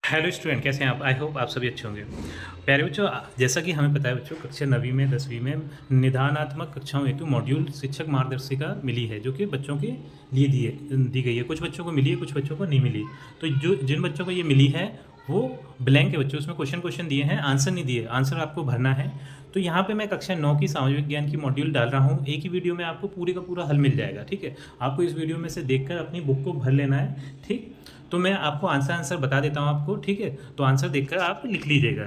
Hello student, कैसे हैं आप? आई होप आप सभी अच्छे होंगे। प्यारे बच्चों, जैसा कि हमें पता है बच्चों, कक्षा 9वीं में 10वीं में निदानात्मक कक्षाओं हेतु मॉड्यूल शिक्षक मार्गदर्शिका मिली है, जो कि बच्चों के लिए दी गई है। कुछ बच्चों को मिली है, कुछ बच्चों को नहीं मिली। तो जो जिन बच्चों को ये मिली है वो ब्लैंक है बच्चों, उसमें क्वेश्चन दिए हैं, आंसर नहीं दिए, आंसर आपको भरना है। तो यहाँ पे मैं कक्षा 9 की सामाजिक विज्ञान की मॉड्यूल डाल रहा हूँ। एक ही वीडियो में आपको पूरी का पूरा हल मिल जाएगा, ठीक है। आपको इस वीडियो में से देखकर अपनी बुक को भर लेना है, ठीक। तो मैं आपको आंसर बता देता हूँ आपको, ठीक है। तो आंसर देखकर आप लिख लीजिएगा।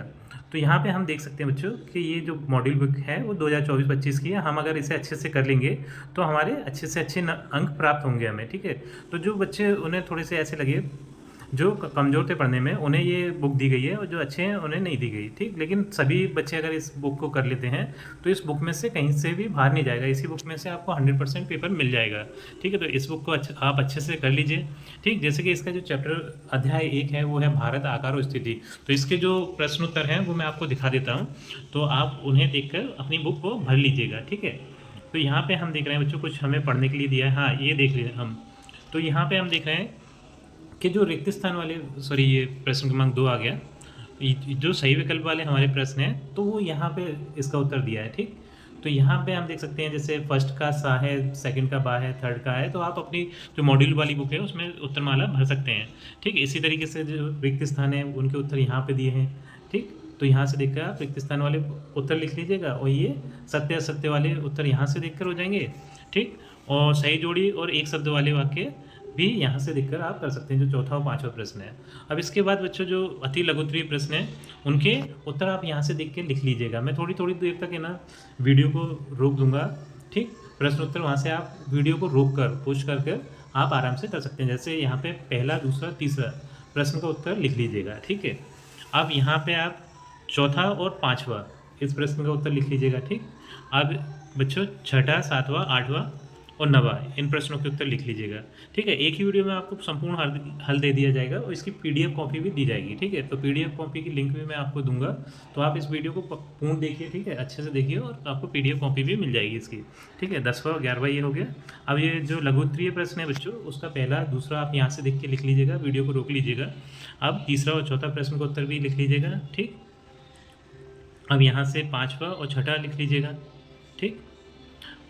तो यहाँ पे हम देख सकते हैं बच्चों कि ये जो मॉड्यूल बुक है वो 2024-25 की है। हम अगर इसे अच्छे से कर लेंगे तो हमारे अच्छे से अच्छे अंक प्राप्त होंगे हमें, ठीक है। तो जो बच्चे उन्हें थोड़े से ऐसे लगे, जो कमज़ोर थे पढ़ने में, उन्हें ये बुक दी गई है, और जो अच्छे हैं उन्हें नहीं दी गई, ठीक। लेकिन सभी बच्चे अगर इस बुक को कर लेते हैं तो इस बुक में से कहीं से भी बाहर नहीं जाएगा। इसी बुक में से आपको 100% पेपर मिल जाएगा, ठीक है। तो इस बुक को आप अच्छे से कर लीजिए, ठीक। जैसे कि इसका जो चैप्टर अध्याय 1 है वो है भारत आकार और स्थिति। तो इसके जो प्रश्न उत्तर हैं वो मैं आपको दिखा देता हूँ, तो आप उन्हें देखकर अपनी बुक को भर लीजिएगा, ठीक है। तो यहाँ पे हम देख रहे हैं बच्चों, कुछ हमें पढ़ने के लिए दिया है। हाँ, ये देख लीजिए हम। तो यहाँ पे हम देख रहे हैं कि जो रिक्त स्थान वाले, सॉरी, ये प्रश्न क्रमांक 2 आ गया। जो सही विकल्प वाले हमारे प्रश्न हैं तो वो यहाँ पे इसका उत्तर दिया है, ठीक। तो यहाँ पे हम देख सकते हैं, जैसे फर्स्ट का सा है, सेकंड का बा है, थर्ड का है। तो आप अपनी जो मॉड्यूल वाली बुक है उसमें उत्तरमाला भर सकते हैं, ठीक। इसी तरीके से जो रिक्त स्थान है उनके उत्तर यहाँ पे दिए हैं, ठीक। तो यहाँ से देखकर आप रिक्त स्थान वाले उत्तर लिख लीजिएगा, और ये सत्य असत्य वाले उत्तर यहाँ से देखकर हो जाएंगे, ठीक। और सही जोड़ी और एक शब्द वाले वाक्य भी यहाँ से देखकर आप कर सकते हैं, जो चौथा और पांचवा प्रश्न है। अब इसके बाद बच्चों जो अति लघुत्तरीय प्रश्न है उनके उत्तर आप यहाँ से देख के लिख लीजिएगा। मैं थोड़ी थोड़ी देर तक है ना वीडियो को रोक दूंगा, ठीक। प्रश्न उत्तर वहाँ से आप वीडियो को रोक कर पुश कर आप आराम से कर सकते हैं। जैसे यहाँ पे पहला, दूसरा, तीसरा प्रश्न का उत्तर लिख लीजिएगा, ठीक है। अब यहाँ पे आप चौथा और पाँचवा इस प्रश्न का उत्तर लिख लीजिएगा, ठीक। अब बच्चों छठा, सातवां, आठवां और नवा इन प्रश्नों के उत्तर लिख लीजिएगा, ठीक है। एक ही वीडियो में आपको संपूर्ण हल दे दिया जाएगा, और इसकी पीडीएफ कॉपी भी दी जाएगी, ठीक है। तो पीडीएफ कॉपी की लिंक भी मैं आपको दूंगा, तो आप इस वीडियो को पूर्ण देखिए, ठीक है, अच्छे से देखिए, और आपको पीडीएफ कॉपी भी मिल जाएगी इसकी, ठीक है। 10वां 11वां ये हो गया। अब ये जो लघुत्तरीय प्रश्न है बच्चों, उसका पहला, दूसरा आप यहाँ से देख के लिख लीजिएगा, वीडियो को रोक लीजिएगा। अब तीसरा और चौथा प्रश्न का उत्तर भी लिख लीजिएगा, ठीक। अब यहाँ से पाँचवा और छठा लिख लीजिएगा, ठीक।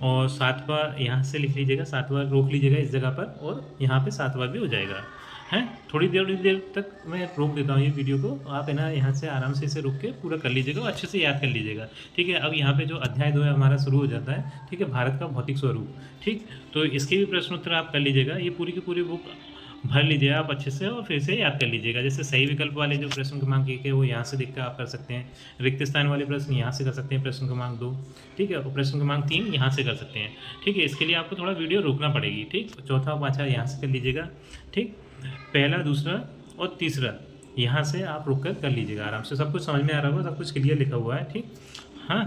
और सातवां यहाँ से लिख लीजिएगा, सातवां रोक लीजिएगा इस जगह पर, और यहाँ पे सातवां भी हो जाएगा, हैं। थोड़ी देर तक मैं रोक देता हूँ ये वीडियो को, आप है ना यहाँ से आराम से इसे रोक के पूरा कर लीजिएगा और अच्छे से याद कर लीजिएगा, ठीक है। अब यहाँ पे जो अध्याय 2 है हमारा शुरू हो जाता है, ठीक है, भारत का भौतिक स्वरूप, ठीक। तो इसके भी प्रश्न उत्तर आप कर लीजिएगा। ये पूरी की पूरी बुक भर लीजिए आप अच्छे से, और फिर से याद कर लीजिएगा। जैसे सही विकल्प वाले जो प्रश्न क्रमांक 1 है वो यहाँ से देखकर आप कर सकते हैं। रिक्त स्थान वाले प्रश्न यहाँ से कर सकते हैं, प्रश्न क्रमांक 2, ठीक है। और प्रश्न क्रमांक 3 यहाँ से कर सकते हैं, ठीक है। इसके लिए आपको थोड़ा वीडियो रोकना पड़ेगी, ठीक। चौथा पाँचवा यहाँ से कर लीजिएगा, ठीक। पहला, दूसरा और तीसरा यहाँ से आप रुक कर लीजिएगा आराम से। सब कुछ समझ में आ रहा होगा, सब कुछ क्लियर लिखा हुआ है, ठीक। हाँ,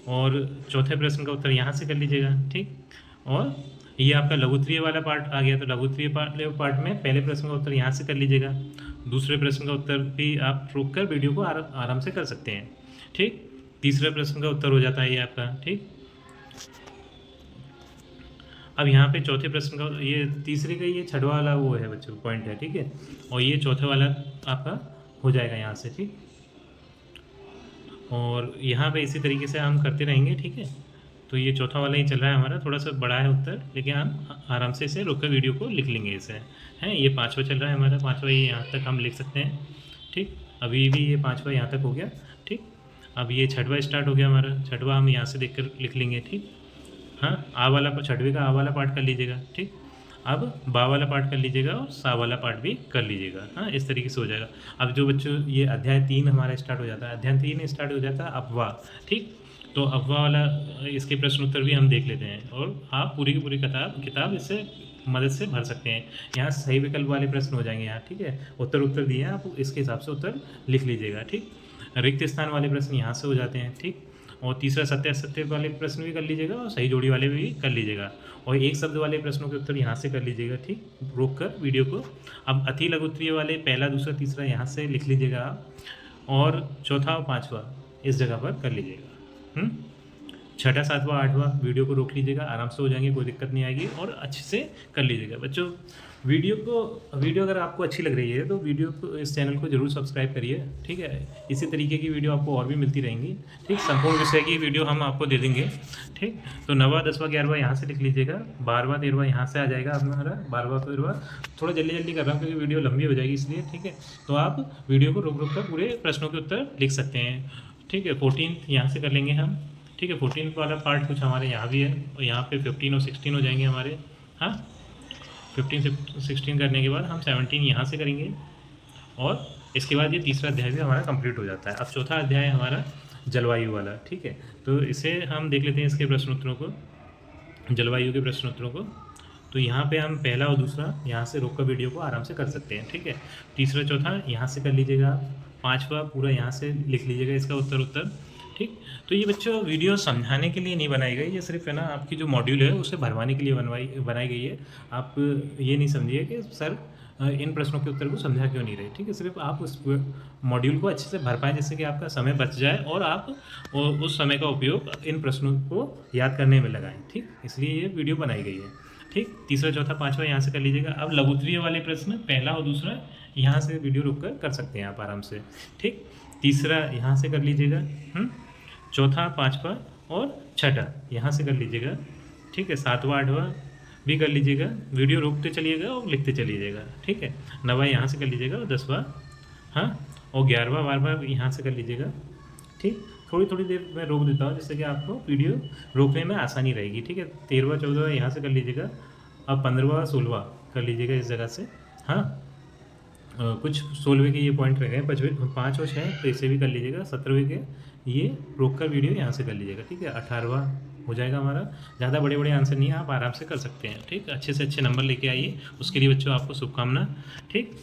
और चौथे प्रश्न का उत्तर यहाँ से कर लीजिएगा, ठीक। और ये आपका लघुत्तरीय वाला पार्ट आ गया, तो लघुत्तरीय पार्ट में पहले प्रश्न का उत्तर यहाँ से कर लीजिएगा। दूसरे प्रश्न का उत्तर भी आप रोक कर वीडियो को आराम से कर सकते हैं, ठीक। तीसरे प्रश्न का उत्तर हो जाता है ये आपका, ठीक। अब यहाँ पे चौथे प्रश्न का, ये तीसरे का, ये छठवा वाला वो है बच्चों पॉइंट है, ठीक है। और ये चौथे वाला आपका हो जाएगा यहाँ से, ठीक। और यहाँ पे इसी तरीके से हम करते रहेंगे, ठीक है। तो ये चौथा वाला ही चल रहा है हमारा, थोड़ा सा बड़ा है उत्तर, लेकिन हम आराम से इसे रोक कर वीडियो को लिख लेंगे इसे, हैं। ये पाँचवा चल रहा है हमारा, पाँचवा ये यहाँ तक हम लिख सकते हैं, ठीक। अभी भी ये पाँचवा यहाँ तक हो गया, ठीक। अब ये छठवा स्टार्ट हो गया हमारा, छठवा हम यहाँ से देख कर लिख लेंगे, ठीक। हाँ, आ वाला, छठवे का आ वाला पार्ट कर लीजिएगा, ठीक। अब बा वाला पार्ट कर लीजिएगा, और सा वाला पार्ट भी कर लीजिएगा, हाँ। इस तरीके से हो जाएगा। अब जो बच्चों ये अध्याय 3 हमारा स्टार्ट हो जाता है, अध्याय 3 स्टार्ट हो जाता है अफवाह, ठीक। तो अफवाह वाला इसके प्रश्न उत्तर भी हम देख लेते हैं, और आप पूरी की पूरी किताब इससे मदद से भर सकते हैं। यहाँ सही विकल्प वाले प्रश्न हो जाएंगे यहाँ, ठीक है। उत्तर दिए हैं, आप इसके हिसाब से उत्तर लिख लीजिएगा, ठीक। रिक्त स्थान वाले प्रश्न यहाँ से हो जाते हैं, ठीक। और तीसरा सत्य असत्य वाले प्रश्न भी कर लीजिएगा, और सही जोड़ी वाले भी कर लीजिएगा, और एक शब्द वाले प्रश्नों के उत्तर यहाँ से कर लीजिएगा, ठीक, रोक कर वीडियो को। अब अति लघुत्तरीय वाले पहला, दूसरा, तीसरा यहाँ से लिख लीजिएगा आप, और चौथा और पाँचवा इस जगह पर कर लीजिएगा। छठा, सातवां, आठवां वीडियो को रोक लीजिएगा, आराम से हो जाएंगे, कोई दिक्कत नहीं आएगी, और अच्छे से कर लीजिएगा बच्चों। वीडियो अगर आपको अच्छी लग रही है तो वीडियो को, इस चैनल को जरूर सब्सक्राइब करिए, ठीक है। इसी तरीके की वीडियो आपको और भी मिलती रहेंगी, ठीक। संपूर्ण विषय की वीडियो हम आपको दे देंगे, ठीक। तो 9वां 10वां 11वां यहाँ से लिख लीजिएगा, 12वां 13वां यहाँ से आ जाएगा हमारा, 12वां 13वां। थोड़ा जल्दी जल्दी कर रहा हूँ क्योंकि वीडियो लंबी हो जाएगी इसलिए, ठीक है। तो आप वीडियो को रुक रुक कर पूरे प्रश्नों के उत्तर लिख सकते हैं, ठीक है। 14 यहाँ से कर लेंगे हम, ठीक है। 14 वाला पार्ट कुछ हमारे यहाँ भी है, और यहाँ पे 15 और 16 हो जाएंगे हमारे, हाँ। 15 से 16 करने के बाद हम 17 यहाँ से करेंगे, और इसके बाद ये तीसरा अध्याय भी हमारा कंप्लीट हो जाता है। अब चौथा अध्याय हमारा जलवायु वाला, ठीक है। तो इसे हम देख लेते हैं, इसके प्रश्नोत्तरों को, जलवायु के प्रश्नोत्तरों को। तो यहाँ पे हम पहला और दूसरा यहाँ से रोक कर वीडियो को आराम से कर सकते हैं, ठीक है। तीसरा चौथा यहाँ से कर लीजिएगा, पाँचवा पूरा यहाँ से लिख लीजिएगा इसका उत्तर उत्तर, ठीक। तो ये बच्चों वीडियो समझाने के लिए नहीं बनाई गई, ये सिर्फ है ना आपकी जो मॉड्यूल है उसे भरवाने के लिए बनाई गई है। आप ये नहीं समझिए कि सर इन प्रश्नों के उत्तर को समझा क्यों नहीं रहे, ठीक है। सिर्फ आप उस मॉड्यूल को अच्छे से भर पाएँ जिससे कि आपका समय बच जाए और आप उस समय का उपयोग इन प्रश्नों को याद करने में लगाएं, ठीक। इसलिए ये वीडियो बनाई गई है, ठीक। तीसरा चौथा पाँचवा यहाँ से कर लीजिएगा। अब लघुत्तरीय वाले प्रश्न पहला और दूसरा यहाँ से वीडियो रुक कर सकते हैं आप आराम से, ठीक। तीसरा यहाँ से कर लीजिएगा, चौथा पाँचवा और छठा यहाँ से कर लीजिएगा, ठीक है। सातवां आठवां भी कर लीजिएगा, वीडियो रोकते चलिएगा और लिखते चलिएगा, ठीक है। 9वां यहाँ से कर लीजिएगा, और 10वां, हाँ, और 11वां 12वां यहाँ से कर लीजिएगा, ठीक। थोड़ी थोड़ी देर मैं रोक देता हूँ जिससे कि आपको वीडियो रोकने में आसानी रहेगी, ठीक है। 13वां 14वां यहाँ से कर लीजिएगा। अब 15वां 16वां कर लीजिएगा इस जगह से, हाँ। कुछ 16वें के ये पॉइंट रह गए, 5 और 6 तो इसे भी कर लीजिएगा। 17वें के ये रोक कर वीडियो यहाँ से कर लीजिएगा, ठीक है। 18वां हो जाएगा हमारा। ज़्यादा बड़े बड़े आंसर नहीं है, आप आराम से कर सकते हैं, ठीक। अच्छे से अच्छे नंबर लेके आइए, उसके लिए बच्चों आपको शुभकामना, ठीक।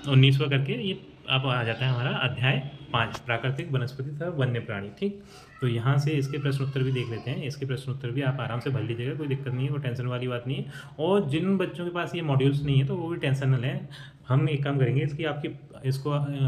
19वां करके ये अब आ जाता है हमारा अध्याय 5, प्राकृतिक वनस्पति तथा वन्य प्राणी, ठीक। तो यहाँ से इसके प्रश्न उत्तर भी देख लेते हैं। इसके प्रश्न उत्तर भी आप आराम से भर लीजिएगा, कोई दिक्कत नहीं है, कोई टेंशन वाली बात नहीं है। और जिन बच्चों के पास ये मॉड्यूल्स नहीं है तो वो भी टेंशन न लें, हम एक काम करेंगे,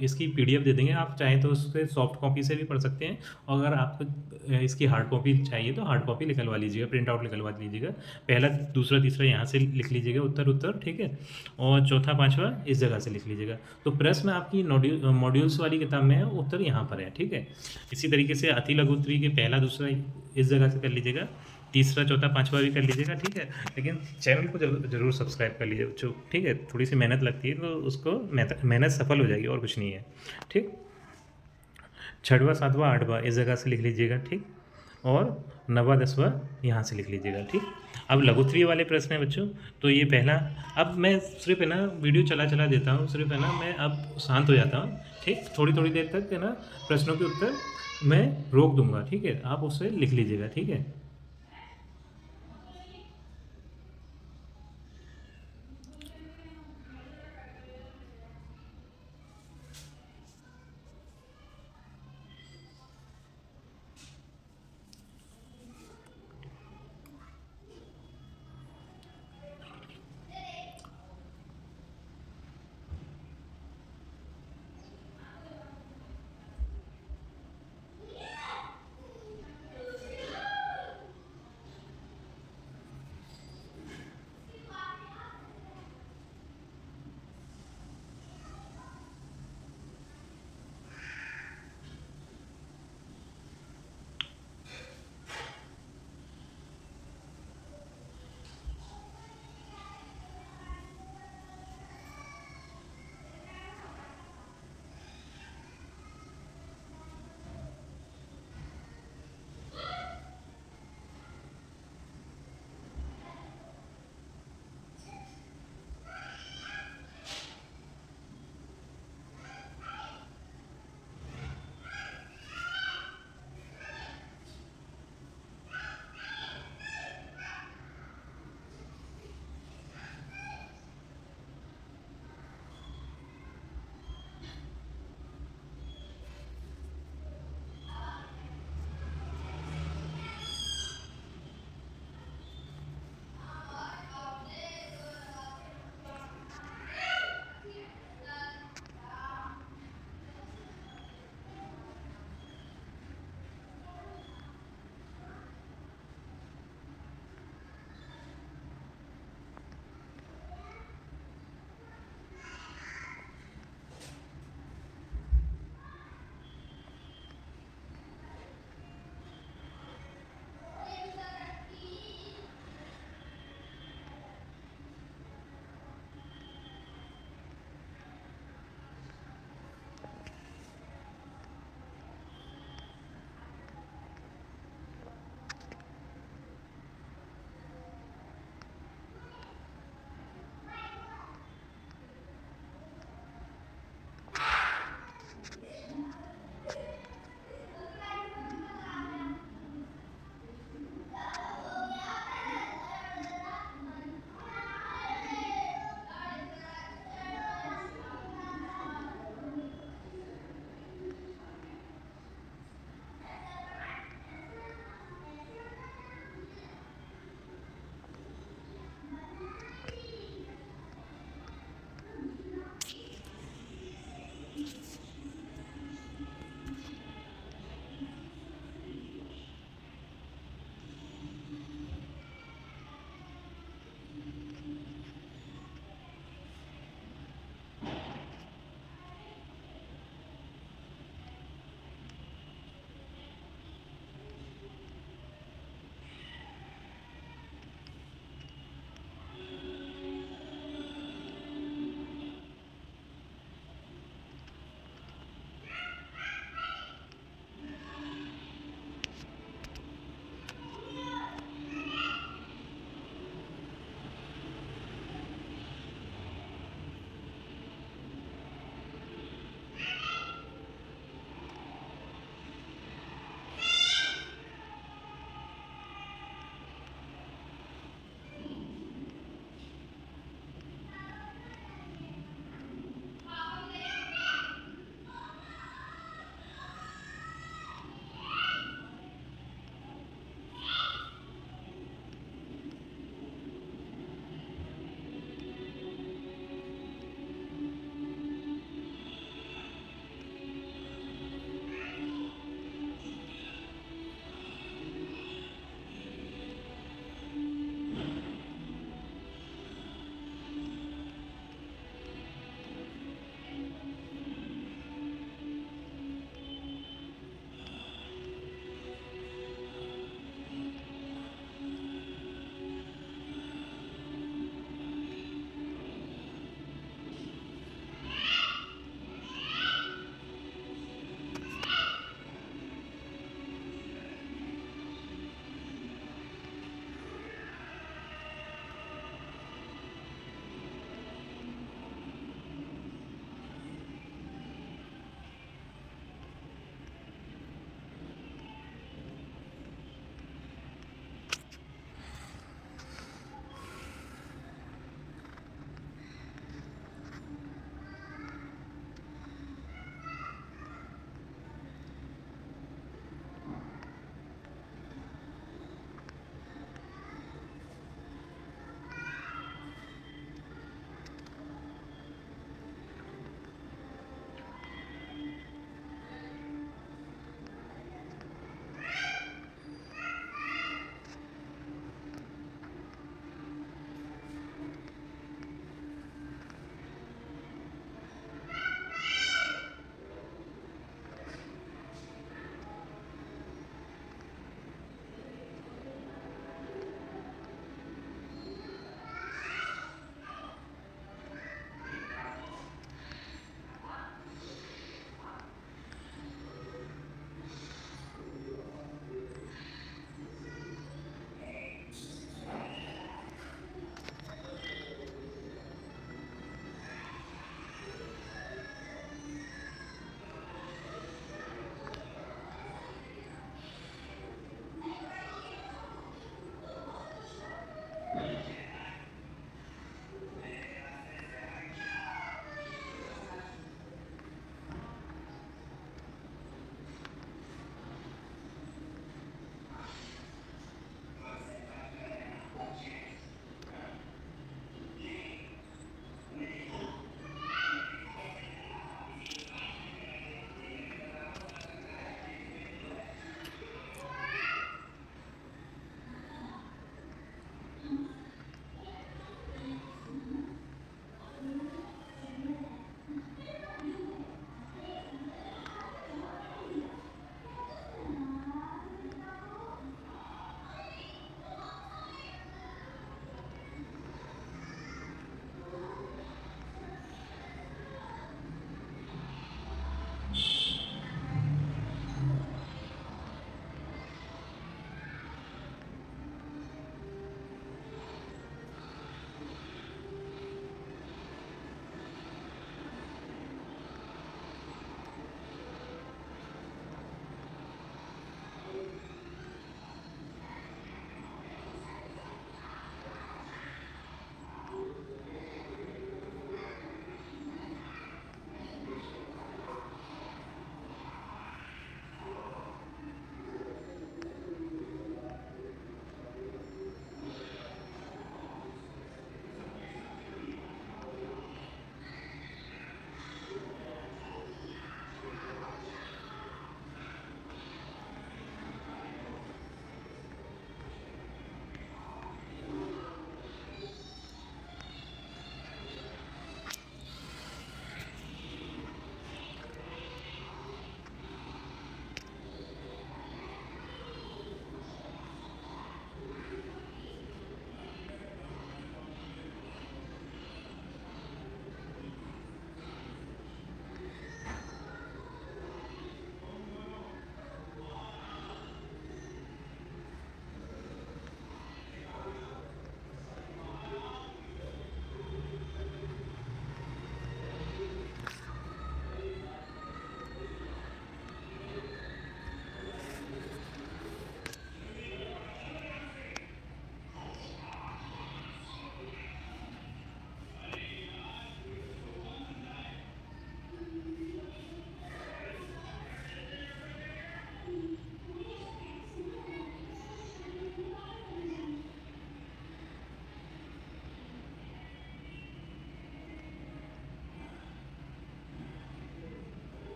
इसकी पीडीएफ दे देंगे। आप चाहें तो उससे सॉफ्ट कॉपी से भी पढ़ सकते हैं, और अगर आपको इसकी हार्ड कॉपी चाहिए तो हार्ड कॉपी निकलवा लीजिएगा, प्रिंट आउट निकलवा लीजिएगा। पहला दूसरा तीसरा यहाँ से लिख लीजिएगा उत्तर, ठीक है। और चौथा पाँचवा इस जगह से लिख लीजिएगा। तो प्रश्न आपकी मॉड्यूल्स वाली किताब में है, उत्तर यहाँ पर है, ठीक है। इसी तरीके से अति लघु उत्तरी के पहला दूसरा इस जगह से कर लीजिएगा, तीसरा चौथा पाँचवा भी कर लीजिएगा, ठीक है। लेकिन चैनल को जरूर सब्सक्राइब कर लीजिए बच्चों, ठीक है। थोड़ी सी मेहनत लगती है तो उसको मेहनत सफल हो जाएगी, और कुछ नहीं है, ठीक। 6वां 7वां 8वां इस जगह से लिख लीजिएगा, ठीक। और 9वां 10वां यहाँ से लिख लीजिएगा, ठीक। अब लघुत्तरीय वाले प्रश्न हैं बच्चों, तो ये पहला, अब मैं सिर्फ है ना वीडियो चला देता हूँ, सिर्फ है ना मैं अब शांत हो जाता हूँ, ठीक। थोड़ी थोड़ी देर तक है ना प्रश्नों के उत्तर मैं रोक दूंगा, ठीक है। आप उससे लिख लीजिएगा, ठीक है।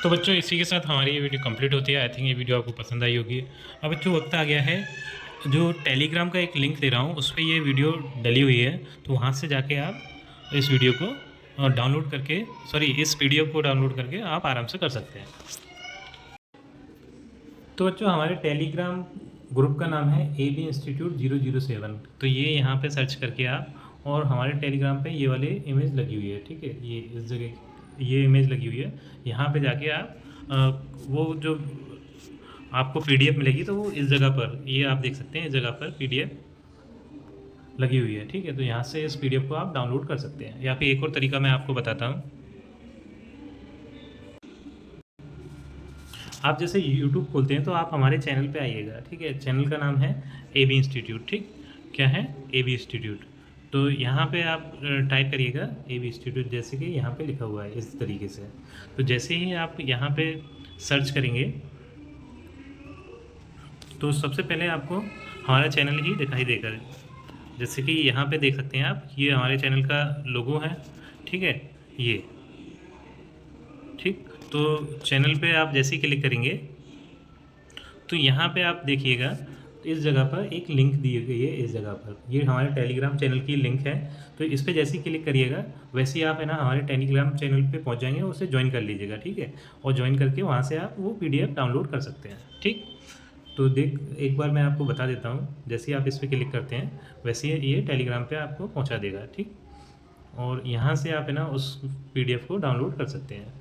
तो बच्चों इसी के साथ हमारी ये वीडियो कंप्लीट होती है। आई थिंक ये वीडियो आपको पसंद आई होगी। अब बच्चों वक्त आ गया है, जो टेलीग्राम का एक लिंक दे रहा हूँ उस पर ये वीडियो डली हुई है, तो वहाँ से जाके आप इस वीडियो को डाउनलोड करके, सॉरी इस पीडीएफ को डाउनलोड करके आप आराम से कर सकते हैं। तो बच्चों हमारे टेलीग्राम ग्रुप का नाम है AB इंस्टीट्यूट 007। तो ये यहाँ पे सर्च करके आप, और हमारे टेलीग्राम पे ये वाले इमेज लगी हुई है, ठीक है, ये इस जगह ये इमेज लगी हुई है। यहाँ पे जाके आप वो जो आपको पीडीएफ मिलेगी तो वो इस जगह पर, ये आप देख सकते हैं इस जगह पर पीडीएफ लगी हुई है, ठीक है। तो यहाँ से इस पीडीएफ को आप डाउनलोड कर सकते हैं, या फिर एक और तरीका मैं आपको बताता हूँ। आप जैसे यूट्यूब खोलते हैं तो आप हमारे चैनल पे आइएगा, ठीक है। चैनल का नाम है AB इंस्टीट्यूट, ठीक, क्या है AB इंस्टीट्यूट। तो यहाँ पे आप टाइप करिएगा AB इंस्टीट्यूट, जैसे कि यहाँ पे लिखा हुआ है इस तरीके से। तो जैसे ही आप यहाँ पे सर्च करेंगे तो सबसे पहले आपको हमारा चैनल ही दिखाई देगा। जैसे कि यहाँ पे देख सकते हैं आप, ये हमारे चैनल का लोगो है, ठीक है, ये, ठीक। तो चैनल पे आप जैसे ही क्लिक करेंगे तो यहाँ पे आप देखिएगा, तो इस जगह पर एक लिंक दी गई है, इस जगह पर ये हमारे टेलीग्राम चैनल की लिंक है। तो इस पर जैसे ही क्लिक करिएगा वैसे ही आप है ना हमारे टेलीग्राम चैनल पे पहुँच जाएंगे, उसे ज्वाइन कर लीजिएगा, ठीक है। और ज्वाइन करके वहाँ से आप वो PDF डाउनलोड कर सकते हैं, ठीक। तो देख एक बार मैं आपको बता देता हूँ, जैसे ही आप इस पर क्लिक करते हैं वैसे ही ये टेलीग्राम पे आपको पहुँचा देगा, ठीक। और यहाँ से आप है ना उस PDF को डाउनलोड कर सकते हैं।